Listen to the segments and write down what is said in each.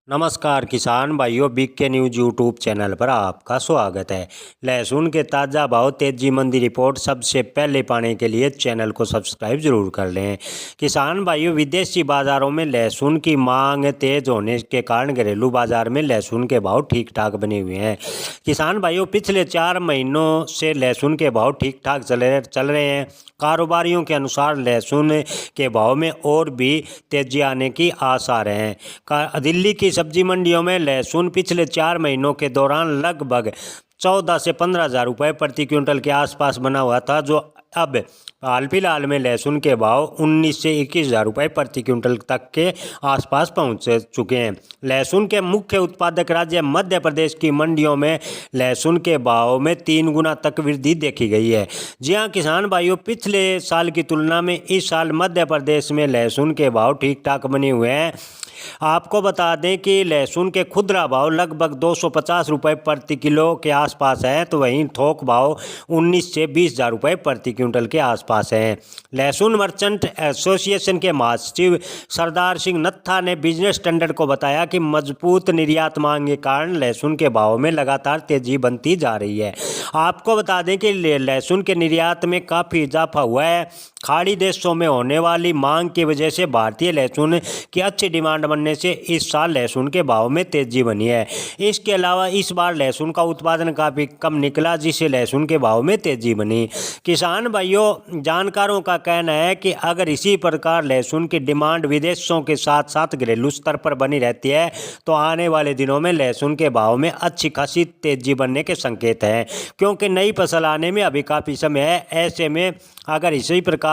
नमस्कार किसान भाइयों, बिग के न्यूज यूट्यूब चैनल पर आपका स्वागत है। लहसुन के ताज़ा भाव तेजी मंदी रिपोर्ट सबसे पहले पाने के लिए चैनल को सब्सक्राइब जरूर कर लें। किसान भाइयों, विदेशी बाज़ारों में लहसुन की मांग तेज होने के कारण घरेलू बाज़ार में लहसुन के भाव ठीक ठाक बने हुए हैं। किसान भाइयों, पिछले 4 महीनों से लहसुन के भाव ठीक ठाक चल रहे हैं। कारोबारियों के अनुसार लहसुन के भाव में और भी तेजी आने की आसार हैं। दिल्ली की सब्जी मंडियों में लहसुन पिछले 4 महीनों के दौरान लगभग 14 से 15 हज़ार रुपये प्रति क्विंटल के आसपास बना हुआ था, जो अब हाल फिलहाल में लहसुन के भाव 19 से 21 हज़ार रुपये प्रति क्विंटल तक के आसपास पहुंच चुके हैं। लहसुन के मुख्य उत्पादक राज्य मध्य प्रदेश की मंडियों में लहसुन के भाव में 3 गुना तक वृद्धि देखी गई है। जी हां किसान भाइयों, पिछले साल की तुलना में इस साल मध्य प्रदेश में लहसुन के भाव ठीक ठाक बने हुए हैं। आपको बता दें कि लहसुन के खुदरा भाव लगभग 250 रुपये प्रति किलो के आसपास हैं, तो वहीं थोक भाव 19 से 20 हज़ार रुपये प्रति क्विंटल के आसपास हैं। लहसुन मर्चेंट एसोसिएशन के महासचिव सरदार सिंह नत्था ने बिजनेस स्टैंडर्ड को बताया कि मजबूत निर्यात मांग के कारण लहसुन के भाव में लगातार तेजी बनती जा रही है। आपको बता दें कि लहसुन के निर्यात में काफ़ी इजाफा हुआ है। खाड़ी देशों में होने वाली मांग की वजह से भारतीय लहसुन की अच्छी डिमांड बनने से इस साल लहसुन के भाव में तेजी बनी है। इसके अलावा इस बार लहसुन का उत्पादन काफ़ी कम निकला, जिससे लहसुन के भाव में तेजी बनी। किसान भाइयों, जानकारों का कहना है कि अगर इसी प्रकार लहसुन की डिमांड विदेशों के साथ साथ घरेलू स्तर पर बनी रहती है तो आने वाले दिनों में लहसुन के भाव में अच्छी खासी तेजी बनने के संकेत हैं, क्योंकि नई फसल आने में अभी काफ़ी समय है। ऐसे में अगर इसी प्रकार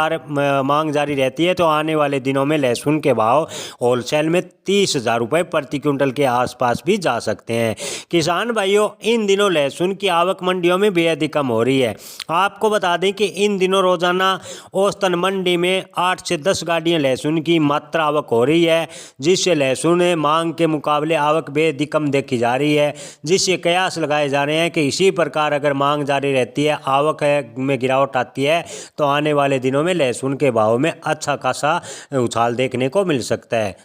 मांग जारी रहती है तो आने वाले दिनों में लहसुन के भाव होलसेल में 30 हज़ार रुपये प्रति क्विंटल के आसपास भी जा सकते हैं। किसान भाइयों, इन दिनों लहसुन की आवक मंडियों में बेहद ही कम हो रही है। आपको बता दें कि इन दिनों रोजाना औसतन मंडी में 8 से 10 गाड़ियां लहसुन की मात्रा आवक हो रही है, जिससे लहसुन मांग के मुकाबले आवक बेहद ही कम देखी जा रही है। जिससे कयास लगाए जा रहे हैं कि इसी प्रकार अगर मांग जारी रहती है, आवक में गिरावट आती है, तो आने वाले दिनों में लहसुन के भाव में अच्छा खासा उछाल देखने को मिल सकता है।